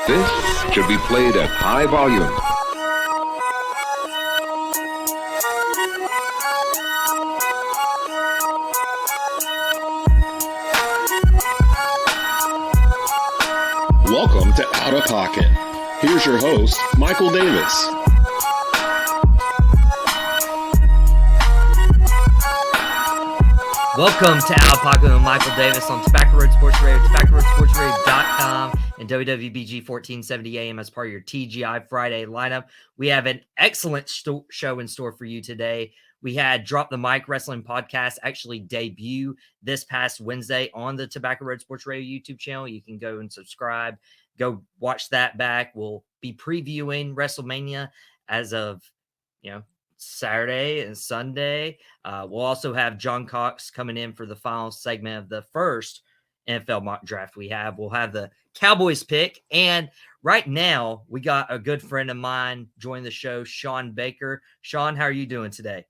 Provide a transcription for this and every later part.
This should be played at high volume. Welcome to Outta Pocket. Here's your host, Michael Davis. Welcome to Outta Pocket with Michael Davis on Tobacco Road Sports Radio, TobaccoRoadSportsRadio.com, and WWBG 1470 AM as part of your TGI Friday lineup. We have an excellent show in store for you today. We had Drop the Mic Wrestling Podcast actually debut this past Wednesday on the Tobacco Road Sports Radio YouTube channel. You can go and subscribe. Go watch that back. We'll be previewing WrestleMania as of, Saturday and Sunday. We'll also have John Cox coming in for the final segment of the first NFL mock draft we have. We'll have the Cowboys pick. And right now, we got a good friend of mine join the show, Shawn Baker. Shawn, how are you doing today?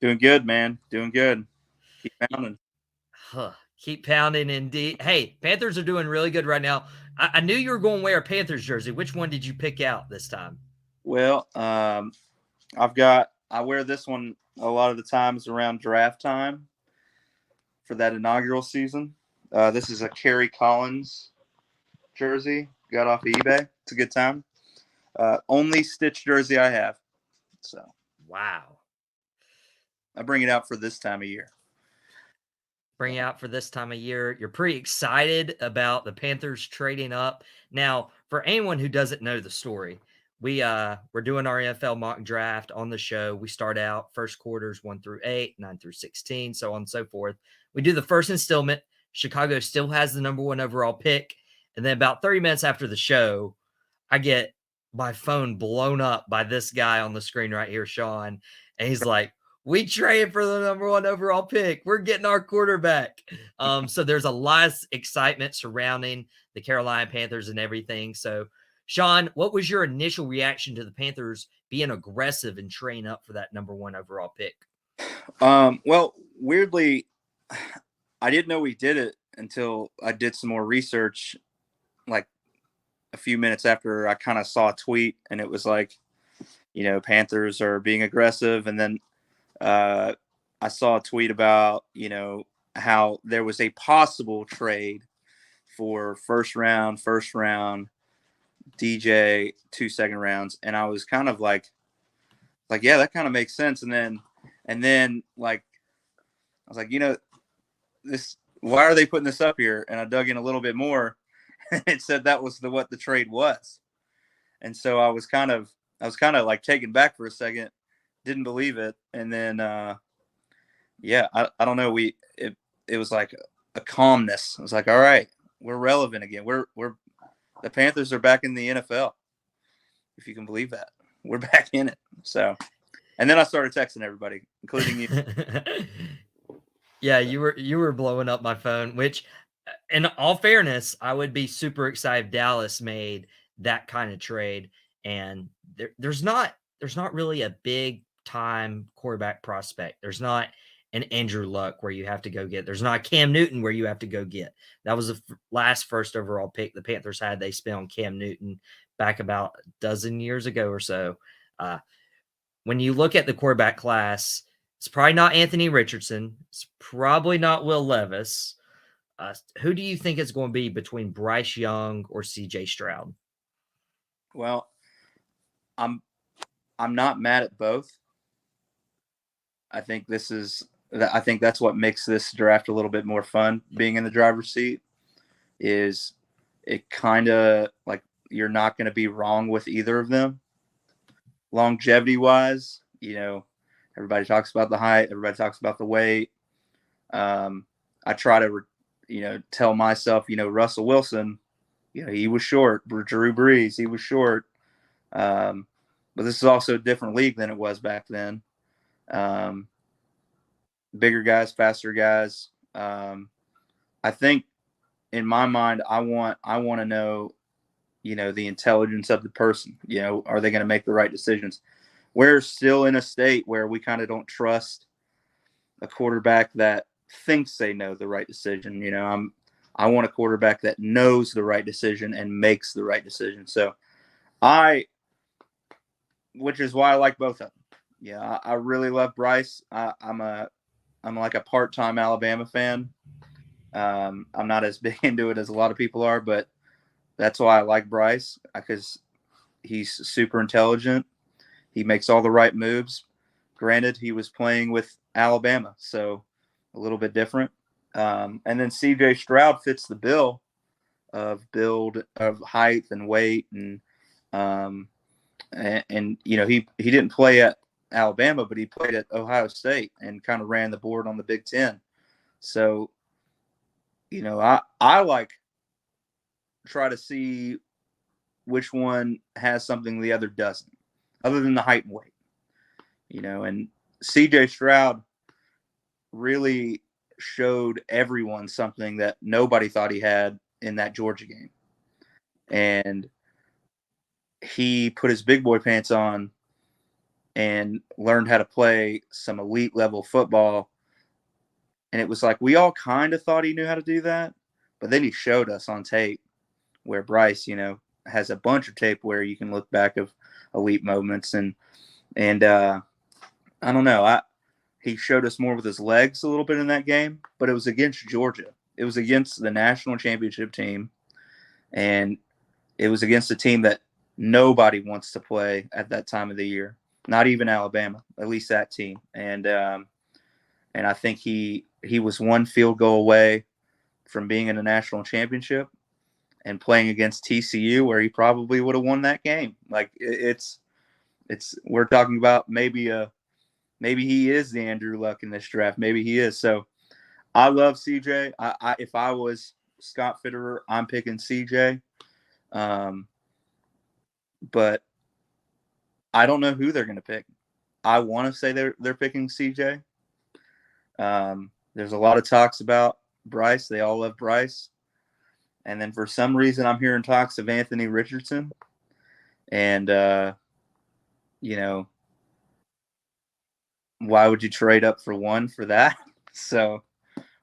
Doing good, man. Doing good. Keep pounding. Keep pounding, indeed. Hey, Panthers are doing really good right now. I knew you were going to wear a Panthers jersey. Which one did you pick out this time? Well, I wear this one a lot of the times around draft time for that inaugural season. This is a Kerry Collins jersey. Got off of eBay. It's a good time. Only Stitch jersey I have. So. Wow. I bring it out for this time of year. You're pretty excited about the Panthers trading up. Now, for anyone who doesn't know the story, we're doing our NFL mock draft on the show. We start out first quarters 1 through 8, 9 through 16, so on and so forth. We do the first installment. Chicago still has the number 1 overall pick. And then about 30 minutes after the show, I get my phone blown up by this guy on the screen right here, Shawn. And he's like, we traded for the number 1 overall pick. We're getting our quarterback. So there's a lot of excitement surrounding the Carolina Panthers and everything. So, Shawn, what was your initial reaction to the Panthers being aggressive and trading up for that number 1 overall pick? Well, weirdly, I didn't know we did it until I did some more research, like a few minutes after I kind of saw a tweet, and it was like, Panthers are being aggressive. And then I saw a tweet about, how there was a possible trade for first round, DJ, 2 second rounds. And I was kind of like, yeah, that kind of makes sense. And then like, I was like, why are they putting this up here? And I dug in a little bit more and it said that was what the trade was. And so I was kind of like taken back for a second, didn't believe it. And then, I don't know. It was like a calmness. I was like, all right, we're relevant again. The Panthers are back in the NFL. If you can believe that, we're back in it. So, and then I started texting everybody, including you. Yeah, you were blowing up my phone, which in all fairness, I would be super excited if Dallas made that kind of trade. And there's not really a big time quarterback prospect. There's not an Andrew Luck where you have to go get. There's not a Cam Newton where you have to go get. That was the last first overall pick the Panthers had. They spent on Cam Newton back about a dozen years ago or so. When you look at the quarterback class, it's probably not Anthony Richardson. It's probably not Will Levis. Who do you think it's going to be between Bryce Young or CJ Stroud? Well, I'm not mad at both. I think that's what makes this draft a little bit more fun. Being in the driver's seat is it kind of like you're not going to be wrong with either of them. Longevity wise, everybody talks about the height, everybody talks about the weight. I try to, tell myself, Russell Wilson, he was short. Drew Brees, he was short. But this is also a different league than it was back then. Bigger guys, faster guys. I think in my mind, I want to know, the intelligence of the person. Are they going to make the right decisions? We're still in a state where we kind of don't trust a quarterback that thinks they know the right decision. I want a quarterback that knows the right decision and makes the right decision. So which is why I like both of them. Yeah, I really love Bryce. I'm like a part-time Alabama fan. I'm not as big into it as a lot of people are, but that's why I like Bryce, because he's super intelligent. He makes all the right moves. Granted, he was playing with Alabama, so a little bit different. And then C.J. Stroud fits the bill of height and weight, and he didn't play at Alabama, but he played at Ohio State and kind of ran the board on the Big Ten. So, I like try to see which one has something the other doesn't, other than the height and weight. And C.J. Stroud really showed everyone something that nobody thought he had in that Georgia game. And he put his big boy pants on and learned how to play some elite level football. And it was like, we all kind of thought he knew how to do that, but then he showed us on tape, where Bryce, has a bunch of tape where you can look back of elite moments. And I don't know. He showed us more with his legs a little bit in that game, but it was against Georgia. It was against the national championship team, and it was against a team that nobody wants to play at that time of the year, not even Alabama, at least that team. And I think he was one field goal away from being in a national championship and playing against TCU, where he probably would have won that game. Like, we're talking about maybe he is the Andrew Luck in this draft. Maybe he is. So I love CJ. If I was Scott Fitterer, I'm picking CJ. But I don't know who they're going to pick. I want to say they're picking CJ. There's a lot of talks about Bryce. They all love Bryce. And then for some reason, I'm hearing talks of Anthony Richardson. And, why would you trade up for one for that? So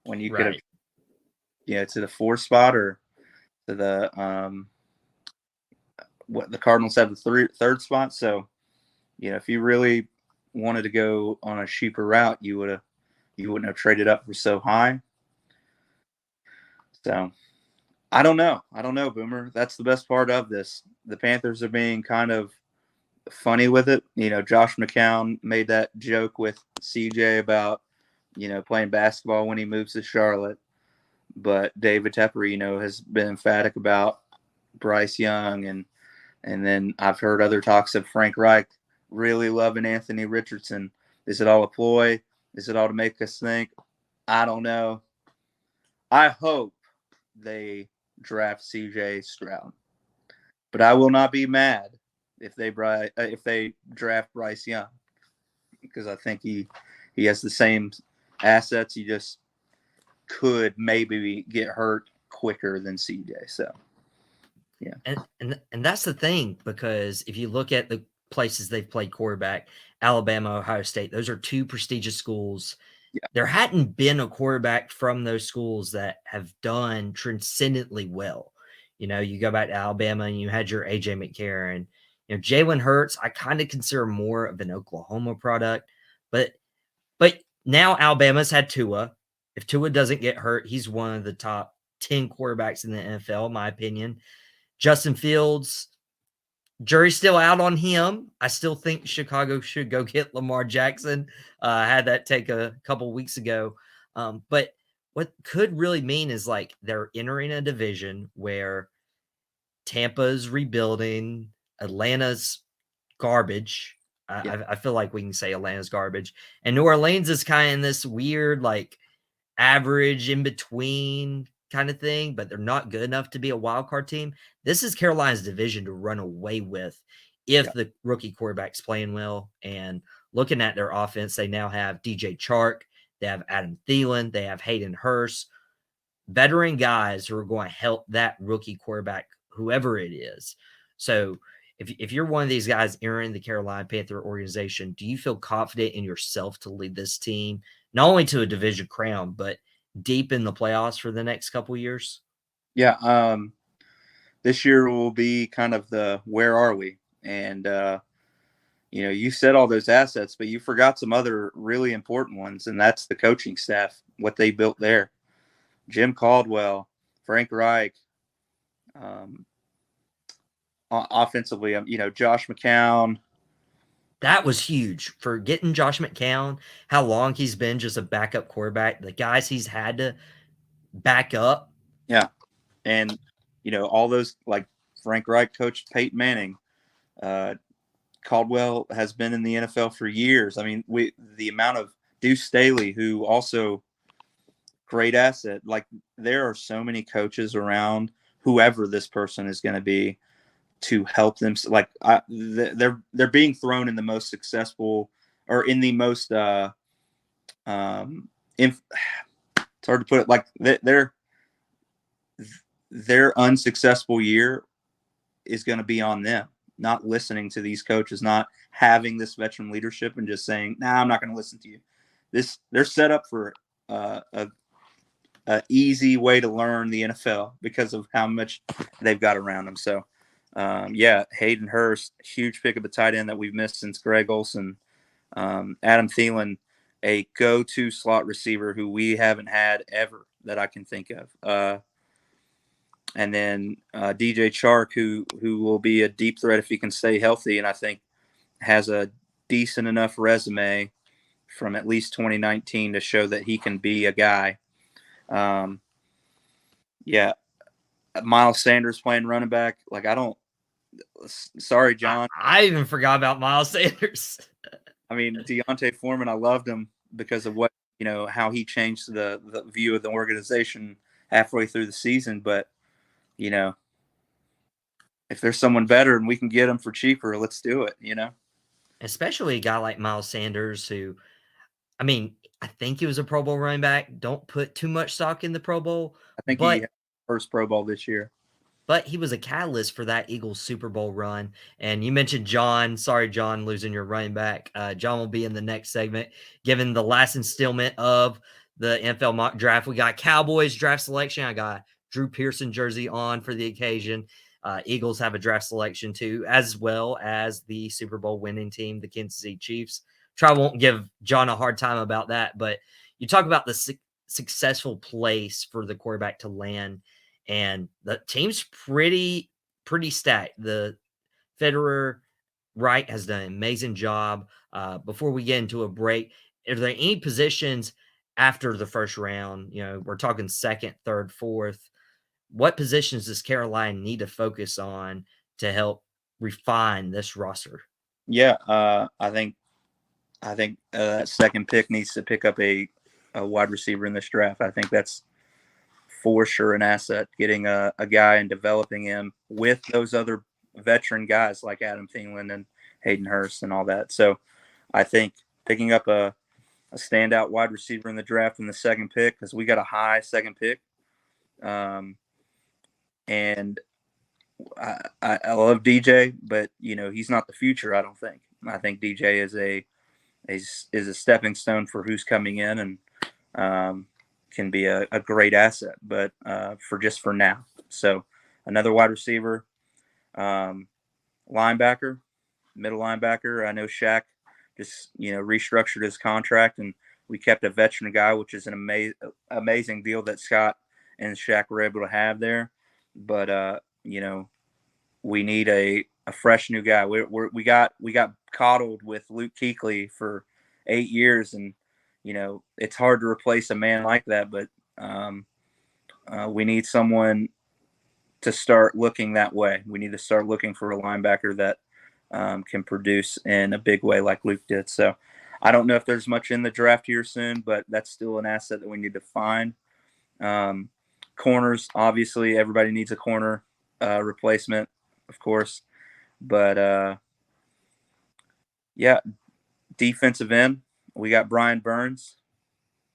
when you could have, to the 4 spot, or to the the Cardinals have the third spot. So, if you really wanted to go on a cheaper route, you wouldn't have traded up for so high. So I don't know, Boomer. That's the best part of this. The Panthers are being kind of funny with it. Josh McCown made that joke with CJ about, playing basketball when he moves to Charlotte. But David Tepper, has been emphatic about Bryce Young. And then I've heard other talks of Frank Reich really loving Anthony Richardson. Is it all a ploy? Is it all to make us think? I don't know. I hope they draft CJ Stroud. But I will not be mad if they draft Bryce Young, because I think he has the same assets. He just could maybe get hurt quicker than CJ. So, yeah. And that's the thing, because if you look at the places they've played quarterback, Alabama, Ohio State, those are 2 prestigious schools. Yeah. There hadn't been a quarterback from those schools that have done transcendently well. You go back to Alabama and you had your AJ McCarron. Jalen Hurts, I kind of consider more of an Oklahoma product, but now Alabama's had Tua. If Tua doesn't get hurt, he's one of the top 10 quarterbacks in the NFL, in my opinion. Justin Fields, jury's still out on him. I still think Chicago should go get Lamar Jackson. I had that take a couple weeks ago. But what could really mean is, like, they're entering a division where Tampa's rebuilding, Atlanta's garbage. I feel like we can say Atlanta's garbage. And New Orleans is kind of in this weird, like, average in between kind of thing, but they're not good enough to be a wild card team. This is Carolina's division to run away with if the rookie quarterback's playing well. And looking at their offense, they now have DJ Chark, they have Adam Thielen, they have Hayden Hurst, veteran guys who are going to help that rookie quarterback, whoever it is. So if you're one of these guys entering the Carolina Panther organization, do you feel confident in yourself to lead this team, not only to a division crown, but deep in the playoffs for the next couple years? Yeah. This year will be kind of the where are we? And you said all those assets, but you forgot some other really important ones, and that's the coaching staff, what they built there. Jim Caldwell, Frank Reich, offensively, Josh McCown. That was huge for getting Josh McCown, how long he's been just a backup quarterback, the guys he's had to back up. Yeah. And, all those, like Frank Reich coached Peyton Manning. Caldwell has been in the NFL for years. I mean, the amount of Deuce Staley, who also great asset. Like, there are so many coaches around, whoever this person is going to be, to help them. Like, they're being thrown in the most successful, or in the most it's hard to put it, like their unsuccessful year is going to be on them, not listening to these coaches, not having this veteran leadership and just saying, nah, I'm not going to listen to you. They're set up for a easy way to learn the NFL because of how much they've got around them. So, Hayden Hurst, huge pick of a tight end that we've missed since Greg Olsen. Adam Thielen, a go-to slot receiver who we haven't had ever that I can think of. And then DJ Chark, who will be a deep threat if he can stay healthy, and I think has a decent enough resume from at least 2019 to show that he can be a guy. Miles Sanders playing running back. Like, sorry, John. I even forgot about Miles Sanders. I mean, Deontay Foreman, I loved him because of what, how he changed the view of the organization halfway through the season. But, if there's someone better and we can get him for cheaper, let's do it, Especially a guy like Miles Sanders, who, I mean, I think he was a Pro Bowl running back. Don't put too much stock in the Pro Bowl. I think he had first Pro Bowl this year. But he was a catalyst for that Eagles Super Bowl run. And you mentioned John. Sorry, John, losing your running back. John will be in the next segment, given the last installment of the NFL mock draft. We got Cowboys draft selection. I got Drew Pearson jersey on for the occasion. Eagles have a draft selection too, as well as the Super Bowl winning team, the Kansas City Chiefs. I won't give John a hard time about that, but you talk about the successful place for the quarterback to land, and the team's pretty stacked. The Federer Wright has done an amazing job. Before we get into a break, are there any positions after the first round? We're talking second, third, fourth. What positions does Carolina need to focus on to help refine this roster? Yeah, I think that second pick needs to pick up a wide receiver in this draft. I think that's for sure an asset, getting a guy and developing him with those other veteran guys like Adam Thielen and Hayden Hurst and all that. So I think picking up a standout wide receiver in the draft in the second pick, because we got a high second pick. And I love DJ, but he's not the future. I don't think. I think DJ is a stepping stone for who's coming in, and can be a great asset, but for now. So another wide receiver, linebacker, middle linebacker. I know Shaq just restructured his contract, and we kept a veteran guy, which is an amazing deal that Scott and Shaq were able to have there. But we need a fresh new guy. We got coddled with Luke Kuechly for 8 years, and it's hard to replace a man like that. But we need someone to start looking that way. We need to start looking for a linebacker that can produce in a big way like Luke did. So I don't know if there's much in the draft here soon, but that's still an asset that we need to find. Corners, obviously, everybody needs a corner replacement, of course. But, defensive end, we got Brian Burns,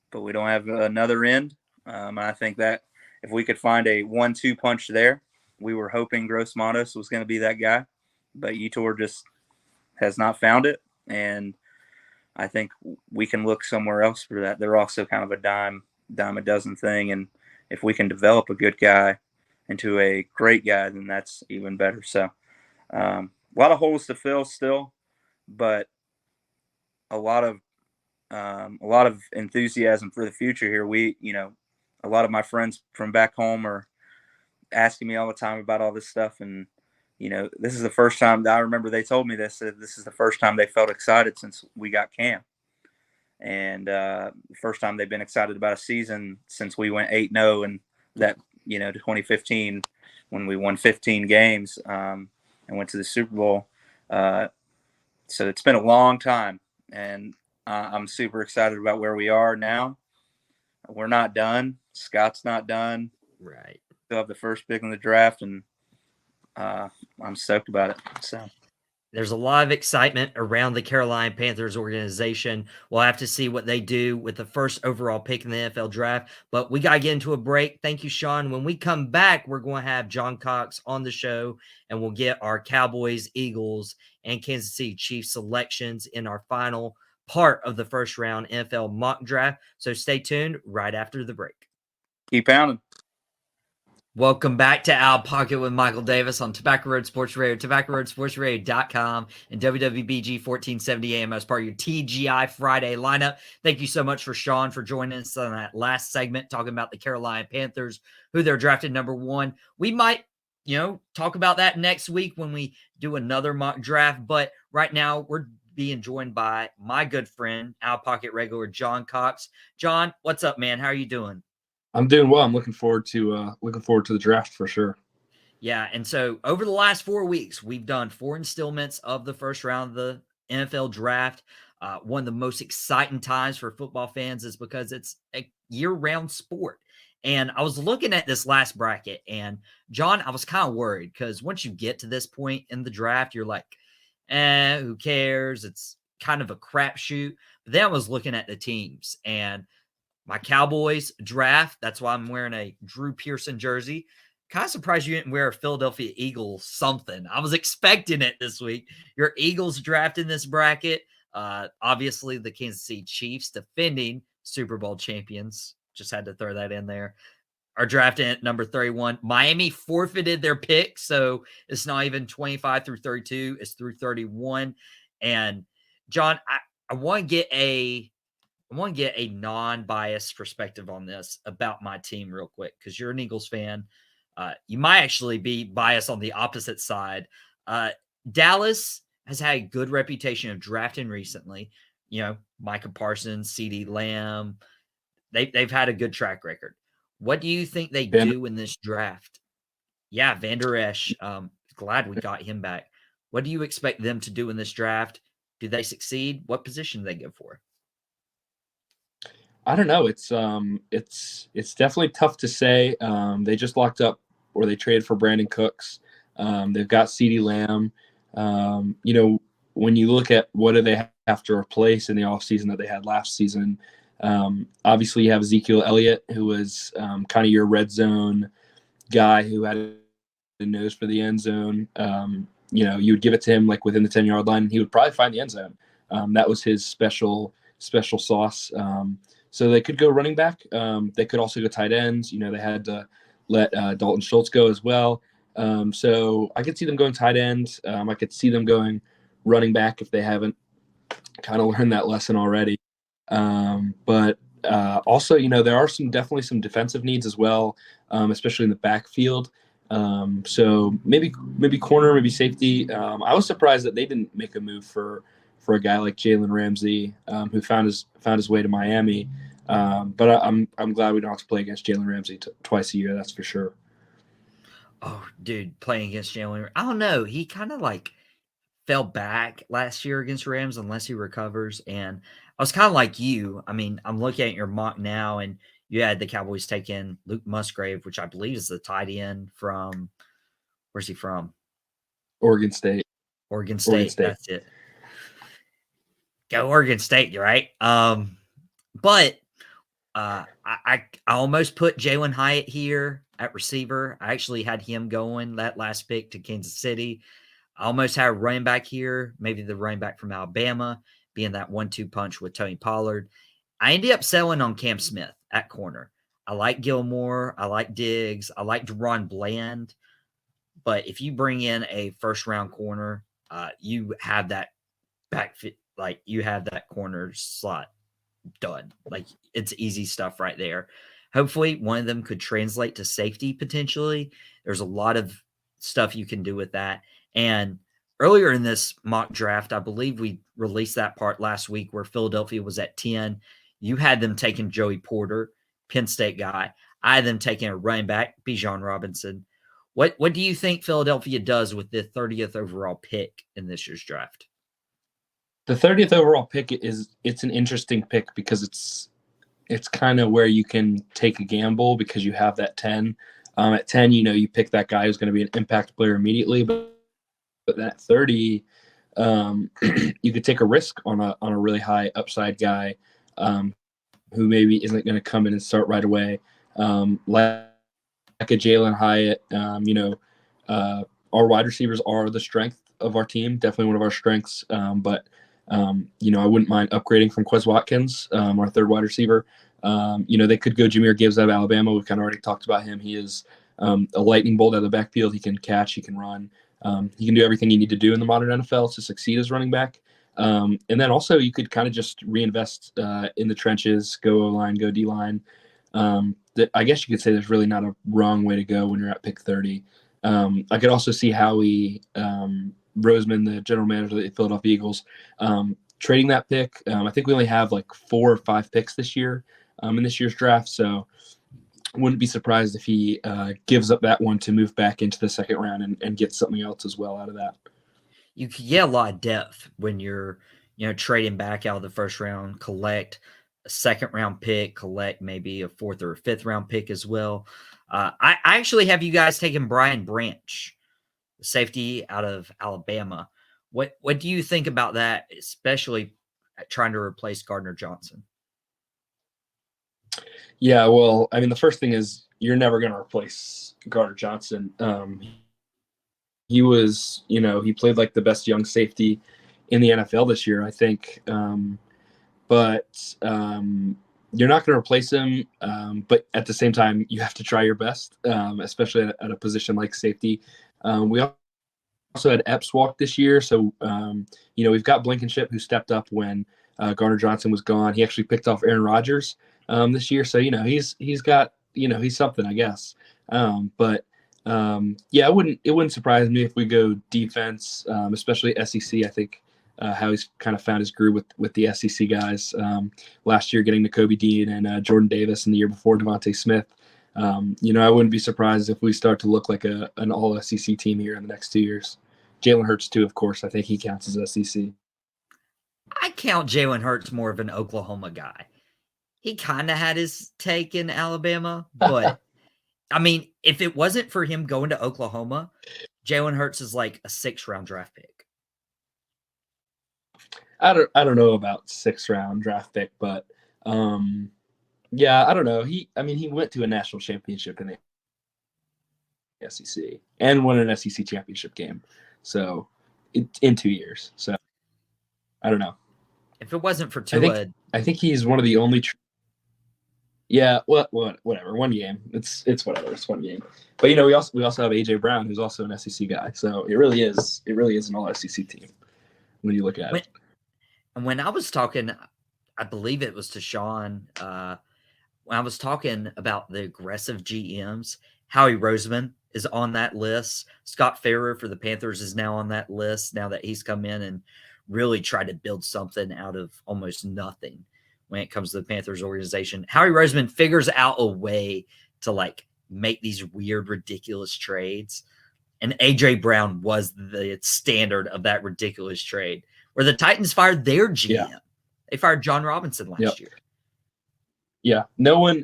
but we don't have another end. I think that if we could find a 1-2 punch there, we were hoping Gross Matos was going to be that guy, but Yetur just has not found it, and I think we can look somewhere else for that. They're also kind of a dime dime a dozen thing. And if we can develop a good guy into a great guy, then that's even better. So a lot of holes to fill still, but a lot of enthusiasm for the future here. A lot of my friends from back home are asking me all the time about all this stuff, and this is the first time that I remember they told me this. This is the first time they felt excited since we got Cam, and the first time they've been excited about a season since we went 8-0 and that 2015 when we won 15 games and went to the Super Bowl. So it's been a long time, and I'm super excited about where we are now. We're not done. Scott's not done. Right. Still have the first pick in the draft, and I'm stoked about it. So there's a lot of excitement around the Carolina Panthers organization. We'll have to see what they do with the first overall pick in the NFL draft, but we got to get into a break. Thank you, Shawn. When we come back, we're going to have John Cox on the show, and we'll get our Cowboys, Eagles, and Kansas City Chiefs selections in our final part of the first round NFL mock draft. So stay tuned right after the break. keep pounding. Welcome back to Out Pocket with Michael Davis on Tobacco Road Sports Radio, tobaccoroadsportsradio.com, and WWBG 1470 AM as part of your TGI Friday lineup. Thank you so much for Shawn for joining us on that last segment, talking about the Carolina Panthers, who they're drafted number 1. We might, talk about that next week when we do another mock draft, but right now we're being joined by my good friend, Out Pocket regular John Cox. John, what's up, man? How are you doing? I'm doing well. I'm looking forward to the draft for sure. Yeah, and so over the last 4 weeks, we've done 4 installments of the first round of the NFL draft. One of the most exciting times for football fans is because it's a year-round sport. And I was looking at this last bracket, and John, I was kind of worried because once you get to this point in the draft, you're like, who cares? It's kind of a crapshoot. But then I was looking at the teams, and my Cowboys draft, that's why I'm wearing a Drew Pearson jersey. Kind of surprised you didn't wear a Philadelphia Eagles something. I was expecting it this week. Your Eagles draft in this bracket. Obviously, the Kansas City Chiefs, defending Super Bowl champions. Just had to throw that in there. Are drafting at number 31. Miami forfeited their pick, so it's not even 25 through 32. It's through 31. And, John, I want to get a non-biased perspective on this about my team real quick, because you're an Eagles fan. You might actually be biased on the opposite side. Dallas has had a good reputation of drafting recently. Micah Parsons, CeeDee Lamb. They've had a good track record. What do you think they do in this draft? Yeah, Van Der Esch. Glad we got him back. What do you expect them to do in this draft? Do they succeed? What position do they go for? I don't know. It's definitely tough to say. They just locked up, or they traded for Brandon Cooks. They've got CeeDee Lamb. When you look at what do they have to replace in the offseason that they had last season, obviously you have Ezekiel Elliott, who was kind of your red zone guy who had a nose for the end zone. You would give it to him like within the 10-yard line, and he would probably find the end zone. That was his special sauce. So they could go running back. They could also go tight ends. They had to let Dalton Schultz go as well. So I could see them going tight end. I could see them going running back if they haven't kind of learned that lesson already. But also, there are definitely some defensive needs as well, especially in the backfield. So maybe corner, maybe safety. I was surprised that they didn't make a move for a guy like Jalen Ramsey, who found his way to Miami. But I'm glad we don't have to play against Jalen Ramsey twice a year. That's for sure. Oh, dude, playing against Jalen, I don't know. He kind of fell back last year against Rams unless he recovers. And I was kind of like you. I mean, I'm looking at your mock now, and you had the Cowboys take in Luke Musgrave, which I believe is the tight end from – where's he from? Oregon State. Oregon State. That's it. Go Oregon State, you're right. But I almost put Jalen Hyatt here at receiver. I actually had him going that last pick to Kansas City. I almost had a running back here, maybe the running back from Alabama, being that 1-2 punch with Tony Pollard. I ended up selling on Cam Smith at corner. I like Gilmore. I like Diggs. I like Deron Bland. But if you bring in a first-round corner, you have that you have that corner slot done. Like, it's easy stuff right there. Hopefully, one of them could translate to safety potentially. There's a lot of stuff you can do with that. And earlier in this mock draft, I believe we released that part last week where Philadelphia was at 10. You had them taking Joey Porter, Penn State guy. I had them taking a running back, Bijan Robinson. What do you think Philadelphia does with the 30th overall pick in this year's draft? The 30th overall pick it's an interesting pick because it's kind of where you can take a gamble because you have that 10. At 10, you pick that guy who's going to be an impact player immediately, but that 30, you could take a risk on a really high upside guy who maybe isn't going to come in and start right away. Like a Jalen Hyatt, our wide receivers are the strength of our team, definitely one of our strengths. But I wouldn't mind upgrading from Quez Watkins, our third wide receiver. They could go Jahmyr Gibbs out of Alabama. We've kind of already talked about him. He is a lightning bolt out of the backfield. He can catch, he can run. He can do everything you need to do in the modern NFL to succeed as running back. And then also you could kind of just reinvest in the trenches, go O-line, go D-line. I guess you could say there's really not a wrong way to go when you're at pick 30. I could also see Howie Roseman, the general manager of the Philadelphia Eagles, trading that pick. I think we only have like 4 or 5 picks this year in this year's draft. So I wouldn't be surprised if he gives up that one to move back into the second round and get something else as well out of that. You could get a lot of depth when you're, trading back out of the first round, collect a second round pick, collect maybe a 4th or 5th round pick as well. I actually have you guys taking Brian Branch, the safety out of Alabama. What do you think about that, especially trying to replace Gardner Johnson? Yeah, well, I mean, the first thing is you're never going to replace Gardner Johnson. He was, he played like the best young safety in the NFL this year, I think. But you're not going to replace him. But at the same time, you have to try your best, especially at a position like safety. We also had Epps walk this year. So, we've got Blankenship who stepped up when Gardner Johnson was gone. He actually picked off Aaron Rodgers this year. So, he's got, he's something, I guess. It wouldn't surprise me if we go defense, especially SEC. I think how he's kind of found his groove with the SEC guys. Last year getting Nakobe Dean and Jordan Davis, and the year before Devontae Smith. I wouldn't be surprised if we start to look like an all SEC team here in the next 2 years. Jalen Hurts too, of course. I think he counts as SEC. I count Jalen Hurts more of an Oklahoma guy. He kind of had his take in Alabama, but I mean, if it wasn't for him going to Oklahoma, Jalen Hurts is like a 6th round draft pick. I don't know about 6th round draft pick, but I don't know. He went to a national championship in the SEC and won an SEC championship game. So in 2 years. So I don't know. If it wasn't for Tua, I think he's one of the only. Yeah, whatever. One game. It's whatever. It's one game. But we also have AJ Brown, who's also an SEC guy. So it really is an all SEC team when you look at it. And when I was talking, I believe it was to Shawn, when I was talking about the aggressive GMs, Howie Roseman is on that list. Scott Farrer for the Panthers is now on that list now that he's come in and really tried to build something out of almost nothing when it comes to the Panthers organization. Howie Roseman figures out a way to make these weird, ridiculous trades. And AJ Brown was the standard of that ridiculous trade where the Titans fired their GM. Yeah. They fired John Robinson last year. Yeah. No one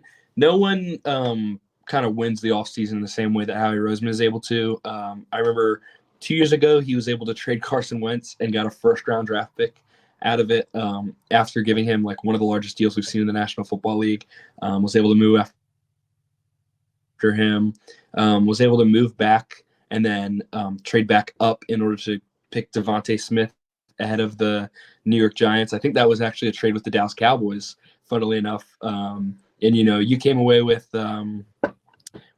kind of wins the offseason the same way that Howie Roseman is able to. I remember 2 years ago, he was able to trade Carson Wentz and got a 1st round draft pick out of it after giving him one of the largest deals we've seen in the National Football League. Was able to move after him, was able to move back and then trade back up in order to pick Devontae Smith ahead of the New York Giants. I think that was actually a trade with the Dallas Cowboys funnily enough. And you came away with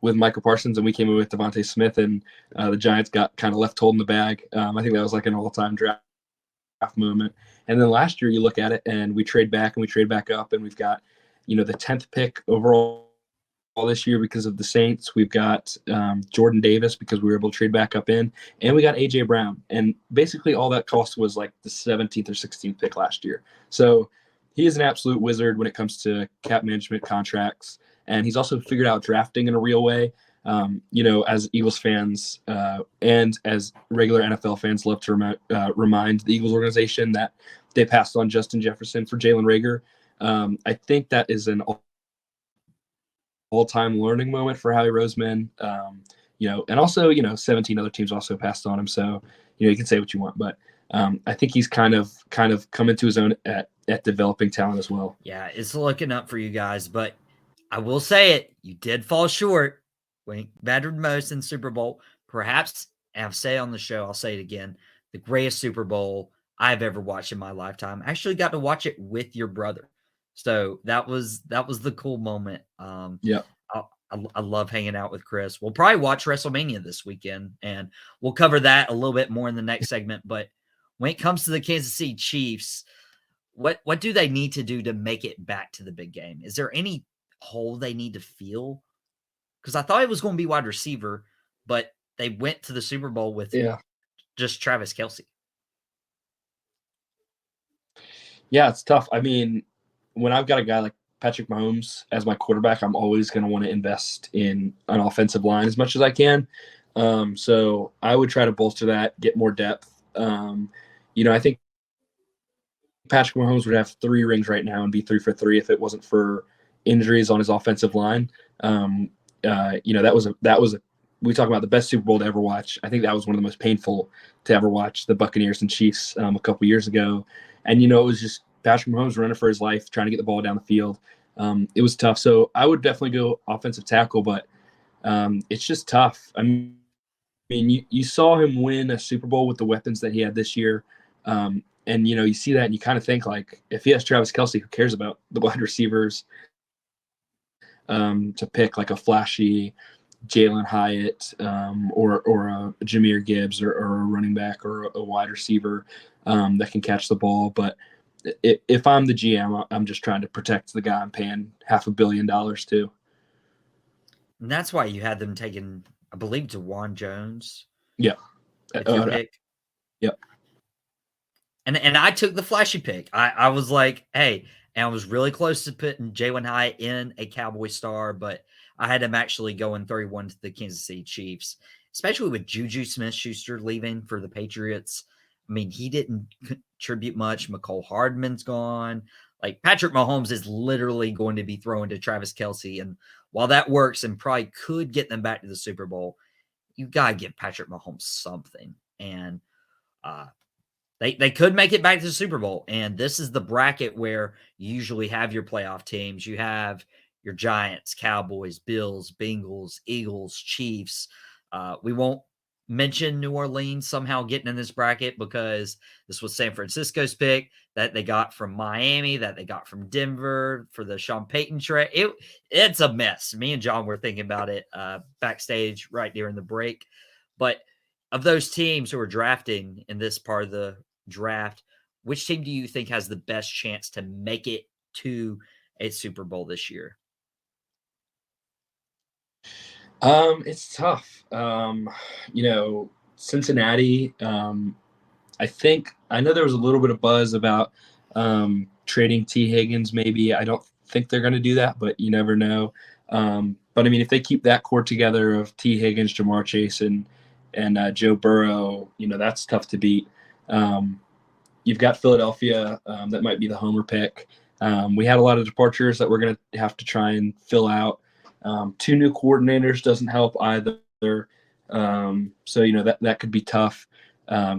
Michael Parsons, and we came away with Devontae Smith, and the Giants got kind of left holding the bag. I think that was like an all-time draft moment. And then last year, you look at it, and we trade back up, and we've got the 10th pick overall this year because of the Saints. We've got Jordan Davis because we were able to trade back up in, and we got AJ Brown. And basically all that cost was like the 17th or 16th pick last year. So he is an absolute wizard when it comes to cap management, contracts, and he's also figured out drafting in a real way. As Eagles fans and as regular NFL fans love to remind the Eagles organization that they passed on Justin Jefferson for Jalen Reagor. I think that is an all-time learning moment for Howie Roseman. And also, 17 other teams also passed on him. So, you can say what you want, but I think he's kind of come into his own at developing talent as well. Yeah, it's looking up for you guys, but I will say it, you did fall short when it mattered most in the Super Bowl. Perhaps, and I've said it on the show, I'll say it again, the greatest Super Bowl I've ever watched in my lifetime. I actually got to watch it with your brother. So that was the cool moment. Yeah. I love hanging out with Chris. We'll probably watch WrestleMania this weekend, and we'll cover that a little bit more in the next segment. But when it comes to the Kansas City Chiefs, what do they need to do to make it back to the big game? Is there any hole they need to fill? Because I thought it was going to be wide receiver, but they went to the Super Bowl with just Travis Kelce. Yeah, it's tough. I mean, when I've got a guy like Patrick Mahomes as my quarterback, I'm always going to want to invest in an offensive line as much as I can. So I would try to bolster that, get more depth. I think Patrick Mahomes would have 3 rings right now and be 3 for 3 if it wasn't for injuries on his offensive line. That was we talk about the best Super Bowl to ever watch. I think that was one of the most painful to ever watch, the Buccaneers and Chiefs a couple years ago. And, it was just Patrick Mahomes running for his life, trying to get the ball down the field. It was tough. So I would definitely go offensive tackle, but it's just tough. I mean, you saw him win a Super Bowl with the weapons that he had this year. And, you see that and you kind of think, like, if he has Travis Kelce, who cares about the wide receivers to pick like a flashy Jalen Hyatt or a Jahmyr Gibbs or a running back or a wide receiver that can catch the ball. But if I'm the GM, I'm just trying to protect the guy I'm paying $500 million to. And that's why you had them taking, I believe, DeJuan Jones. Yeah. Your pick. Yep. And I took the flashy pick. I was like, hey, and I was really close to putting Jalen Hyatt in a Cowboy star, but I had him actually going 31 to the Kansas City Chiefs, especially with Juju Smith-Schuster leaving for the Patriots. I mean, he didn't contribute much. McCole Hardman's gone. Like, Patrick Mahomes is literally going to be throwing to Travis Kelce. And while that works and probably could get them back to the Super Bowl, you got to give Patrick Mahomes something. And they could make it back to the Super Bowl. And this is the bracket where you usually have your playoff teams. You have your Giants, Cowboys, Bills, Bengals, Eagles, Chiefs. We won't mention New Orleans somehow getting in this bracket because this was San Francisco's pick that they got from Miami, that they got from Denver for the Sean Payton trade. It's a mess. Me and John were thinking about it backstage right during the break. But of those teams who are drafting in this part of the draft, which team do you think has the best chance to make it to a Super Bowl this year? It's tough. Cincinnati, I know there was a little bit of buzz about trading T. Higgins maybe. I don't think they're going to do that, but you never know. But I mean, if they keep that core together of T. Higgins, Jamar Chase, and Joe Burrow, that's tough to beat. You've got Philadelphia, that might be the homer pick. We had a lot of departures that we're going to have to try and fill out. 2 new coordinators doesn't help either. So, that could be tough.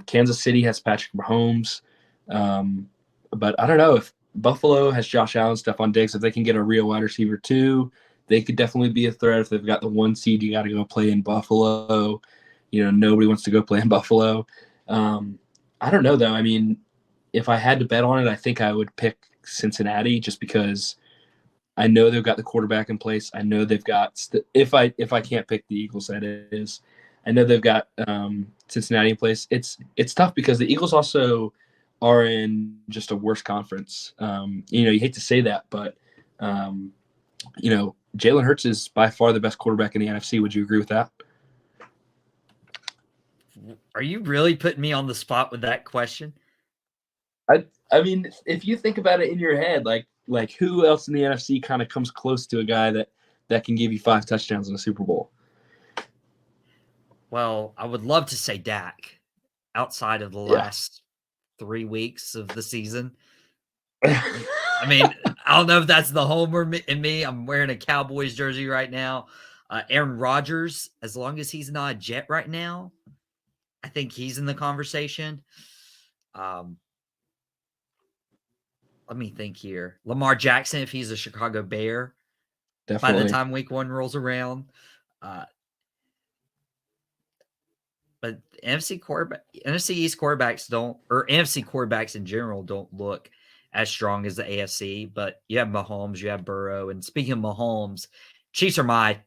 Kansas City has Patrick Mahomes. But I don't know if Buffalo has Josh Allen, Stephon Diggs. If they can get a real wide receiver too, they could definitely be a threat. If they've got the 1 seed, you got to go play in Buffalo. Nobody wants to go play in Buffalo. I don't know, though. I mean, if I had to bet on it, I think I would pick Cincinnati just because I know they've got the quarterback in place. I know they've got if I can't pick the Eagles, that is, I know they've got Cincinnati in place. It's tough because the Eagles also are in just a worse conference. You hate to say that, but Jalen Hurts is by far the best quarterback in the NFC. Would you agree with that? Are you really putting me on the spot with that question? I mean, if you think about it in your head, like who else in the NFC kind of comes close to a guy that can give you 5 touchdowns in a Super Bowl? Well, I would love to say Dak outside of the last 3 weeks of the season. I mean, I don't know if that's the homer in me. I'm wearing a Cowboys jersey right now. Aaron Rodgers, as long as he's not a Jet right now, I think he's in the conversation. Let me think here. Lamar Jackson, if he's a Chicago Bear, Definitely. by the time week 1 rolls around. But NFC East quarterbacks don't, or NFC quarterbacks in general don't look as strong as the AFC. But you have Mahomes, you have Burrow. And speaking of Mahomes, Chiefs are my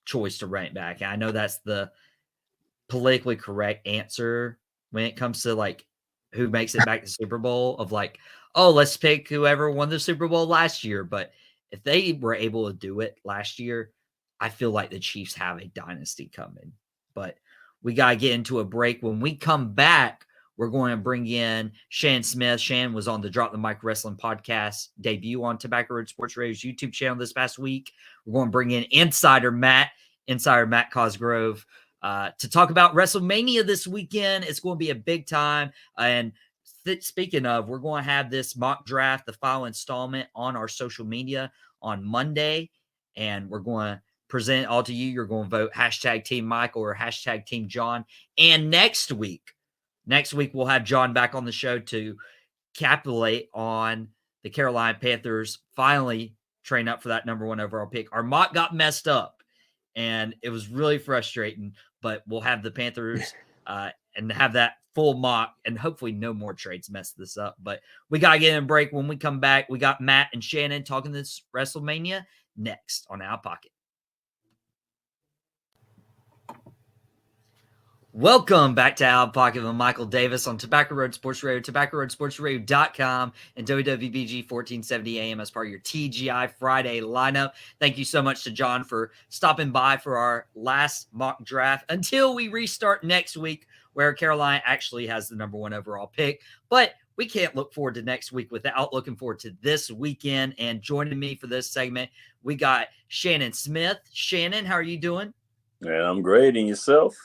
choice to rank back. And I know that's the politically correct answer when it comes to like who makes it back to the Super Bowl of like, oh, let's pick whoever won the Super Bowl last year. But if they were able to do it last year, I feel like the Chiefs have a dynasty coming. But we got to get into a break. When we come back, we're going to bring in Shannon Smith. Shannon was on the Drop the Mic Wrestling podcast debut on Tobacco Road Sports Radio's YouTube channel this past week. We're going to bring in Insider Matt Cosgrove, to talk about WrestleMania this weekend. It's going to be a big time. And speaking of, we're going to have this mock draft, the final installment, on our social media on Monday. And we're going to present it all to you. You're going to vote hashtag Team Michael or hashtag Team John. And next week we'll have John back on the show to capitulate on the Carolina Panthers finally train up for that number 1 overall pick. Our mock got messed up and it was really frustrating, but we'll have the Panthers and have that full mock, and hopefully no more trades mess this up. But we got to get in a break. When we come back, we got Matt and Shannon talking this WrestleMania next on Out of Pocket. Welcome back to Out of Pocket with Michael Davis on Tobacco Road Sports Radio, TobaccoRoadSportsRadio.com, and WWBG 1470 AM as part of your TGI Friday lineup. Thank you so much to John for stopping by for our last mock draft until we restart next week, where Carolina actually has the number 1 overall pick. But we can't look forward to next week without looking forward to this weekend. And joining me for this segment, we got Shannon Smith. Shannon, how are you doing? Yeah, I'm great. And yourself?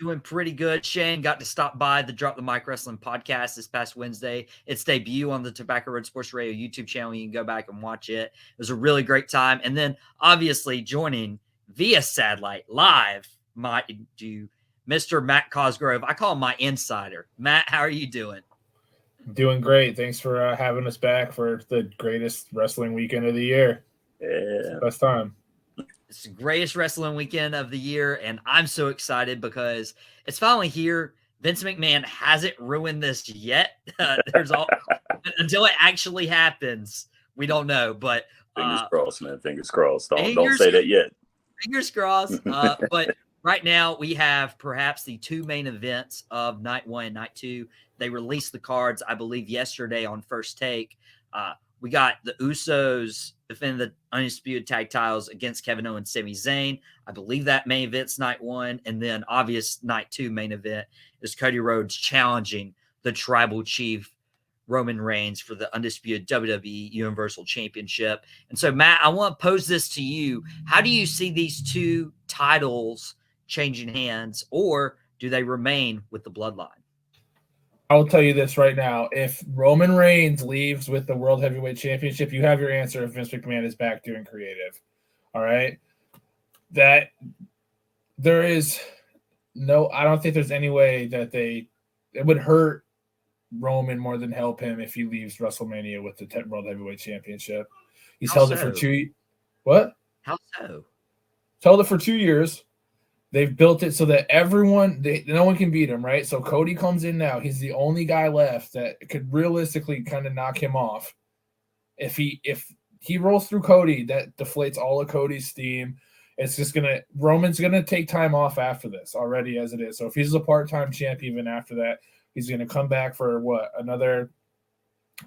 Doing pretty good. Shane got to stop by the Drop the Mic Wrestling podcast this past Wednesday. Its debut on the Tobacco Road Sports Radio YouTube channel. You can go back and watch it. It was a really great time. And then obviously joining via satellite live, Mr. Matt Cosgrove. I call him my insider. Matt, how are you doing? Doing great. Thanks for having us back for the greatest wrestling weekend of the year. Yeah. Best time. It's the greatest wrestling weekend of the year, and I'm so excited because it's finally here. Vince McMahon hasn't ruined this yet. Until it actually happens, we don't know. But fingers crossed, man. Fingers crossed. Don't say that yet. Fingers crossed. But right now we have perhaps the 2 main events of night 1 and night 2. They released the cards, I believe, yesterday on First Take. We got the Usos defending the undisputed tag titles against Kevin Owens, Sami Zayn. I believe that main event's night 1. And then obvious night 2 main event is Cody Rhodes challenging the tribal chief Roman Reigns for the undisputed WWE Universal Championship. And so, Matt, I want to pose this to you. How do you see these 2 titles changing hands, or do they remain with the Bloodline? I will tell you this right now. If Roman Reigns leaves with the World Heavyweight Championship, you have your answer if Vince McMahon is back doing creative. All right? That there is no – I don't think there's any way that it would hurt Roman more than help him if he leaves WrestleMania with the World Heavyweight Championship. He's held it for 2 – what? How so? He's held it for 2 years. They've built it so that no one can beat him, right? So Cody comes in now. He's the only guy left that could realistically kind of knock him off. If he rolls through Cody, that deflates all of Cody's steam. It's just Roman's gonna take time off after this already as it is. So if he's a part-time champ even after that, he's gonna come back for what, another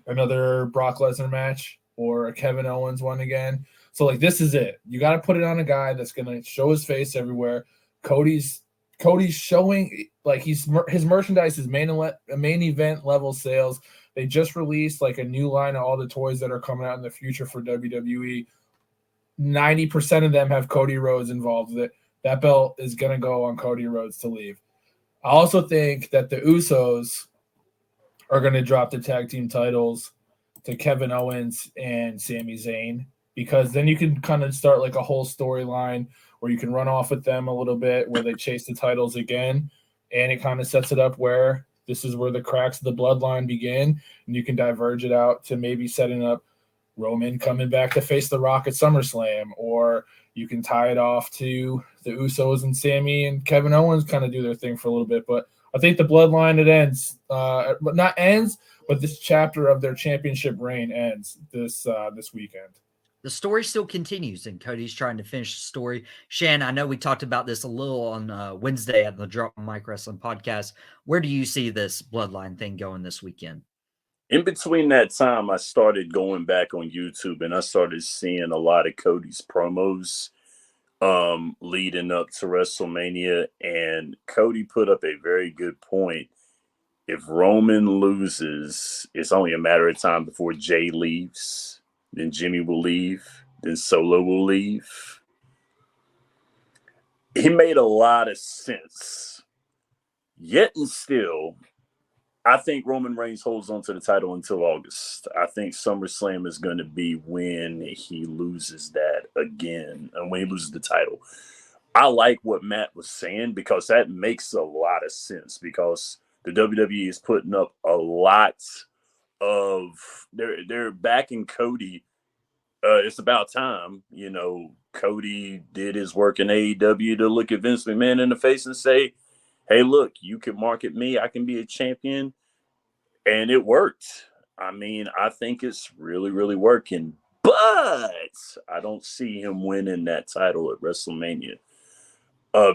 Brock Lesnar match or a Kevin Owens one again. So like this is it. You got to put it on a guy that's gonna show his face everywhere. Cody's showing like his merchandise is main event level sales. They just released like a new line of all the toys that are coming out in the future for WWE. 90% of them have Cody Rhodes involved with it. That belt is going to go on Cody Rhodes to leave. I also think that the Usos are going to drop the tag team titles to Kevin Owens and Sami Zayn, because then you can kind of start like a whole storyline where you can run off with them a little bit, where they chase the titles again, and it kind of sets it up where this is where the cracks of the bloodline begin, and you can diverge it out to maybe setting up Roman coming back to face The Rock at SummerSlam, or you can tie it off to the Usos and Sami and Kevin Owens kind of do their thing for a little bit. But I think the bloodline, it ends, but not ends, but this chapter of their championship reign ends this weekend. The story still continues, and Cody's trying to finish the story. Shan, I know we talked about this a little on Wednesday at the Drop Mike Wrestling podcast. Where do you see this bloodline thing going this weekend? In between that time, I started going back on YouTube, and I started seeing a lot of Cody's promos leading up to WrestleMania. And Cody put up a very good point. If Roman loses, it's only a matter of time before Jay leaves. Then Jimmy will leave. Then Solo will leave. He made a lot of sense. Yet and still, I think Roman Reigns holds on to the title until August. I think SummerSlam is going to be when he loses that again, and when he loses the title. I like what Matt was saying, because that makes a lot of sense, because the WWE is putting up a lot of they're backing Cody. It's about time, Cody did his work in AEW to look at Vince McMahon in the face and say, hey, look, you can market me. I can be a champion. And it worked. I mean, I think it's really, really working. But I don't see him winning that title at WrestleMania.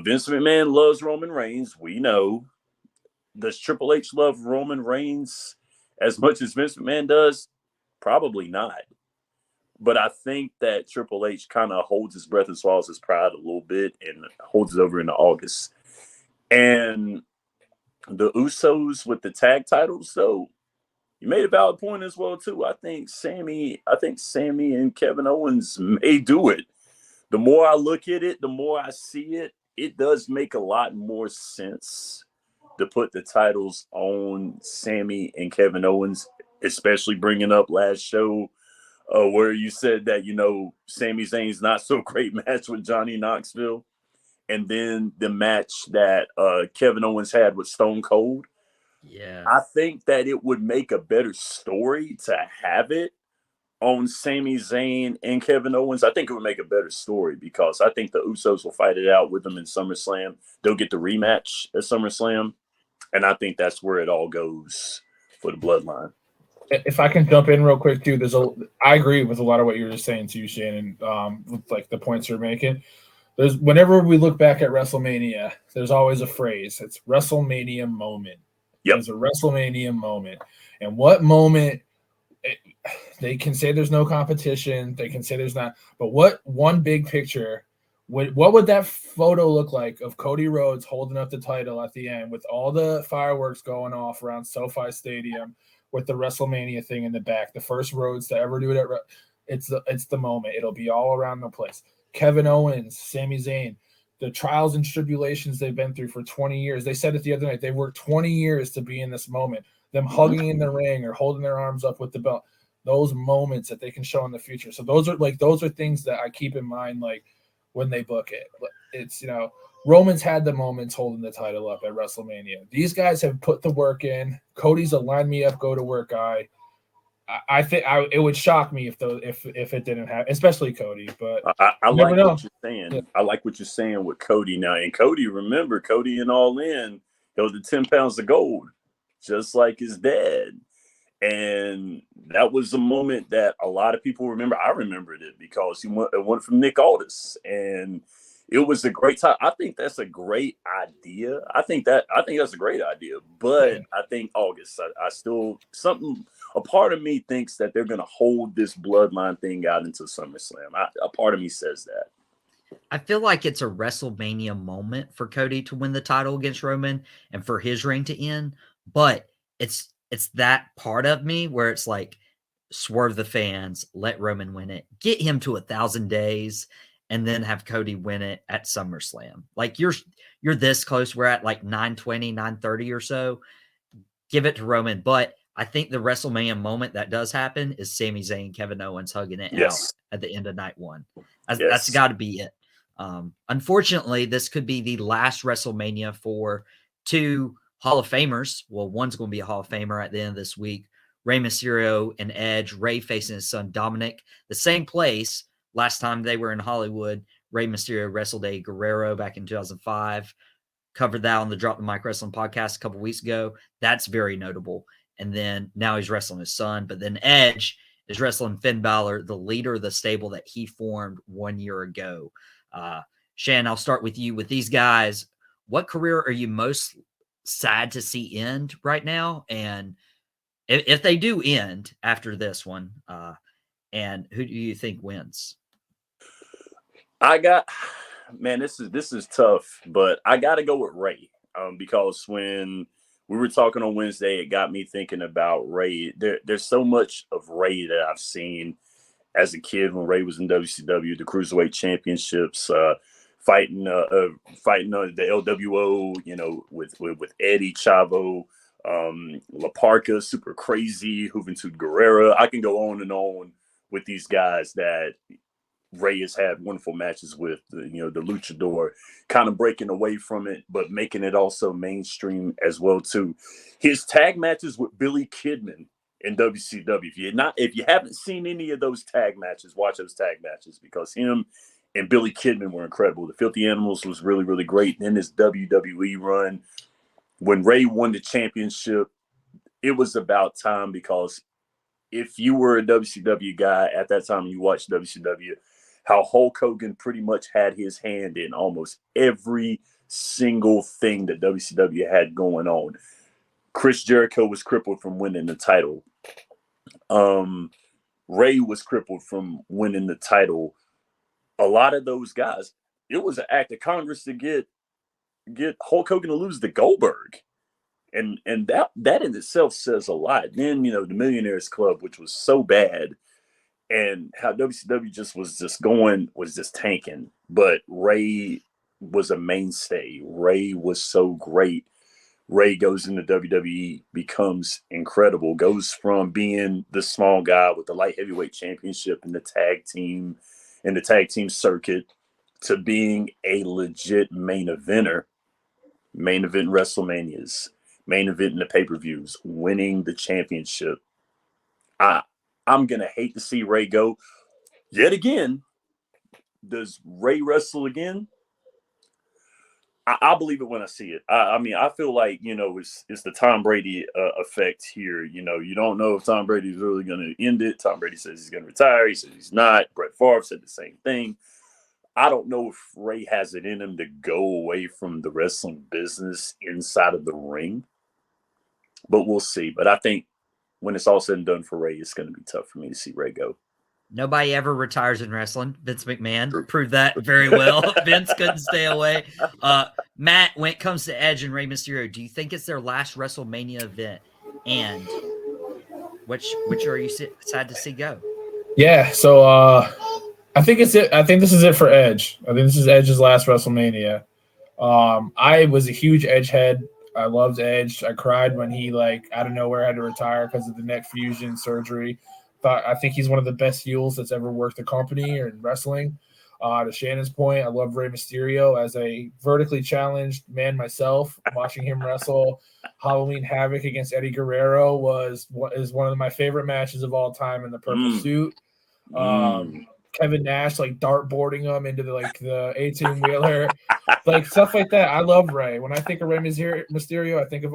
Vince McMahon loves Roman Reigns. We know. Does Triple H love Roman Reigns as much as Vince McMahon does? Probably not. But I think that Triple H kind of holds his breath and swallows his pride a little bit and holds it over into August. And the Usos with the tag titles, though, you made a valid point as well, too. I think Sami and Kevin Owens may do it. The more I look at it, the more I see it, it does make a lot more sense to put the titles on Sami and Kevin Owens, especially bringing up last show where you said that, Sami Zayn's not so great match with Johnny Knoxville. And then the match that Kevin Owens had with Stone Cold. Yeah. I think that it would make a better story to have it on Sami Zayn and Kevin Owens. I think it would make a better story, because I think the Usos will fight it out with them in SummerSlam. They'll get the rematch at SummerSlam. And I think that's where it all goes for the bloodline. If I can jump in real quick, too, I agree with a lot of what you were just saying too, Shannon, with like the points you're making. Whenever we look back at WrestleMania, there's always a phrase. It's WrestleMania moment. Yep. There's a WrestleMania moment. And what moment, they can say there's no competition. They can say there's not. But what one big picture, what would that photo look like of Cody Rhodes holding up the title at the end with all the fireworks going off around SoFi Stadium with the WrestleMania thing in the back? The first Rhodes to ever do it. It's the moment. It'll be all around the place. Kevin Owens, Sami Zayn, the trials and tribulations they've been through for 20 years. They said it the other night. They worked 20 years to be in this moment. Them hugging in the ring or holding their arms up with the belt. Those moments that they can show in the future. So those are things that I keep in mind, like when they book it. It's, Roman's had the moments holding the title up at WrestleMania. These guys have put the work in. Cody's a line me up, go to work guy. I think it would shock me if it didn't happen, especially Cody. But I like what you're saying. Yeah. I like what you're saying with Cody now. And Cody, remember, Cody and All In held the 10 pounds of gold, just like his dad. And that was a moment that a lot of people remember. I remembered it because it went from Nick Aldis, and it was a great time. I think that's a great idea. I think that's a great idea. But I think August, I still a part of me thinks that they're going to hold this bloodline thing out until SummerSlam. A part of me says that. I feel like it's a WrestleMania moment for Cody to win the title against Roman and for his reign to end. But it's that part of me where it's like, swerve the fans, let Roman win it, get him to 1,000 days, and then have Cody win it at SummerSlam. Like you're this close. We're at like 9:20, 9:30 or so. Give it to Roman. But I think the WrestleMania moment that does happen is Sami Zayn, Kevin Owens hugging it out at the end of night one. That's got to be it. Unfortunately, this could be the last WrestleMania for two Hall of Famers. Well, one's going to be a Hall of Famer at the end of this week. Rey Mysterio and Edge. Rey facing his son Dominic. The same place last time they were in Hollywood. Rey Mysterio wrestled Eddie Guerrero back in 2005. Covered that on the Drop the Mic Wrestling podcast a couple weeks ago. That's very notable. And then now he's wrestling his son. But then Edge is wrestling Finn Balor, the leader of the stable that he formed 1 year ago. Shan, I'll start with you. With these guys, what career are you most sad to see end right now? And if they do end after this one, and who do you think wins? This is tough, but I got to go with Rey because when we were talking on Wednesday, it got me thinking about Rey. There's so much of Rey that I've seen as a kid when Rey was in WCW, the Cruiserweight Championships, fighting the LWO, with Eddie, Chavo, La Parka, Super Crazy, Juventud Guerrera. I can go on and on with these guys that Rey has had wonderful matches with, the luchador, kind of breaking away from it, but making it also mainstream as well too. His tag matches with Billy Kidman in WCW. If you haven't seen any of those tag matches, watch those tag matches because him and Billy Kidman were incredible. The Filthy Animals was really, really great. Then his WWE run, when Rey won the championship, it was about time because if you were a WCW guy at that time and you watched WCW, how Hulk Hogan pretty much had his hand in almost every single thing that WCW had going on. Chris Jericho was crippled from winning the title. Rey was crippled from winning the title. A lot of those guys, it was an act of Congress to get Hulk Hogan to lose to Goldberg. And that in itself says a lot. Then, the Millionaires Club, which was so bad, and how WCW was just tanking. But Rey was a mainstay. Rey was so great. Rey goes into WWE, becomes incredible, goes from being the small guy with the light heavyweight championship in the tag team circuit to being a legit main eventer, main event WrestleManias, main event in the pay-per-views, winning the championship. I'm going to hate to see Rey go yet again. Does Rey wrestle again? I believe it when I see it. I feel like, it's the Tom Brady effect here. You don't know if Tom Brady is really going to end it. Tom Brady says he's going to retire. He says he's not. Brett Favre said the same thing. I don't know if Rey has it in him to go away from the wrestling business inside of the ring, but we'll see. But I think when it's all said and done for Rey, it's going to be tough for me to see Rey go. Nobody ever retires in wrestling. Vince McMahon proved that very well. Vince couldn't stay away. Matt, when it comes to Edge and Rey Mysterio, do you think it's their last WrestleMania event? And which are you sad to see go? Yeah, so I think it's it. I think this is it for Edge. I think this is Edge's last WrestleMania. I was a huge Edge head. I loved Edge. I cried when he out of nowhere had to retire because of the neck fusion surgery. I think he's one of the best heels that's ever worked the company or in wrestling. To Shannon's point, I love Rey Mysterio as a vertically challenged man myself. Watching him wrestle Halloween Havoc against Eddie Guerrero is one of my favorite matches of all time in the purple suit. Kevin Nash dartboarding him into the 18-wheeler, stuff like that. I love Rey. When I think of Rey Mysterio, I think of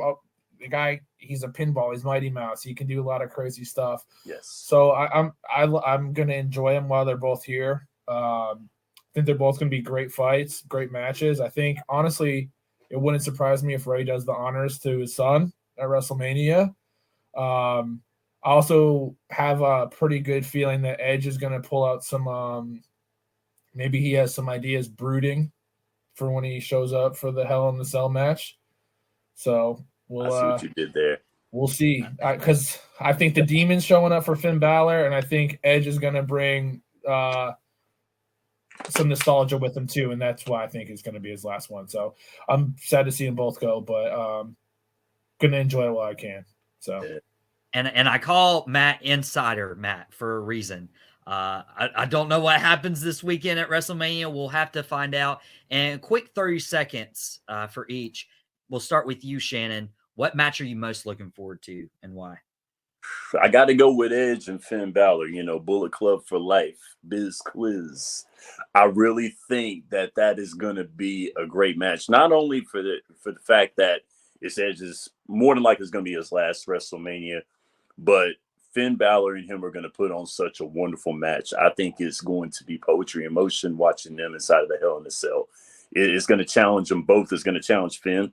the guy, he's a pinball. He's Mighty Mouse. He can do a lot of crazy stuff. Yes. So I'm gonna enjoy them while they're both here. I think they're both gonna be great fights, great matches. I think honestly, it wouldn't surprise me if Ray does the honors to his son at WrestleMania. I also have a pretty good feeling that Edge is gonna pull out some. Maybe he has some ideas brooding for when he shows up for the Hell in the Cell match. So I see what you did there. We'll see, because I think the Demon's showing up for Finn Balor, and I think Edge is going to bring some nostalgia with him too, and that's why I think it's going to be his last one. So I'm sad to see them both go, but going to enjoy it while I can. So, and I call Matt Insider Matt for a reason. I don't know what happens this weekend at WrestleMania. We'll have to find out. And quick 30 seconds for each. We'll start with you, Shannon. What match are you most looking forward to and why? I got to go with Edge and Finn Balor, Bullet Club for life, Biz Quiz. I really think that is going to be a great match, not only for the fact that it's Edge's, more than likely it's going to be his last WrestleMania, but Finn Balor and him are going to put on such a wonderful match. I think it's going to be poetry in motion watching them inside of the Hell in a Cell. It's going to challenge them both. It's going to challenge Finn.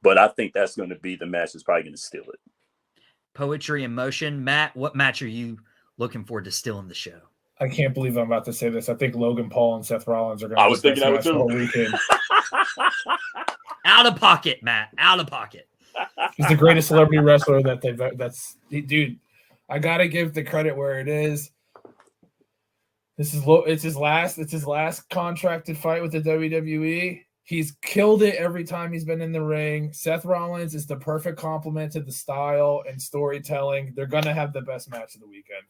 But I think that's going to be the match that's probably going to steal it. Poetry in motion. Matt, what match are you looking forward to stealing the show? I can't believe I'm about to say this. I think Logan Paul and Seth Rollins are going to I was thinking that too. The whole weekend. Out of pocket, Matt. Out of pocket. He's the greatest celebrity wrestler dude. I got to give the credit where it is. It's his last contracted fight with the WWE. He's killed it every time he's been in the ring. Seth Rollins is the perfect complement to the style and storytelling. They're going to have the best match of the weekend.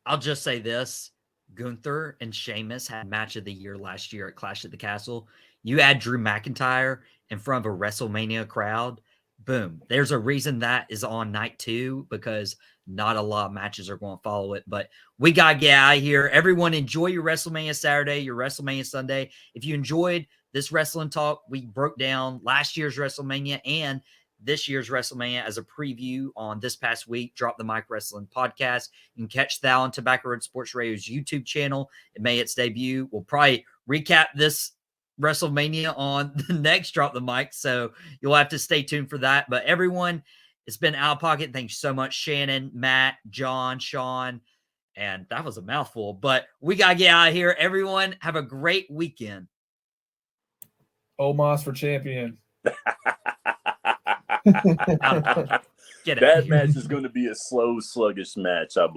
I'll just say this. Gunther and Sheamus had match of the year last year at Clash at the Castle. You add Drew McIntyre in front of a WrestleMania crowd, boom. There's a reason that is on night 2 because not a lot of matches are going to follow it. But we got to get out of here. Everyone enjoy your WrestleMania Saturday, your WrestleMania Sunday. If you enjoyed this wrestling talk, we broke down last year's WrestleMania and this year's WrestleMania as a preview on this past week. Drop the Mic Wrestling podcast. You can catch that on Tobacco Road Sports Radio's YouTube channel. It made its debut. We'll probably recap this WrestleMania on the next Drop the Mic, so you'll have to stay tuned for that. But everyone, it's been Out of Pocket. Thank you so much, Shannon, Matt, John, Sean, and that was a mouthful. But we got to get out of here. Everyone, have a great weekend. Omos for champion. That match is going to be a slow, sluggish match, I believe.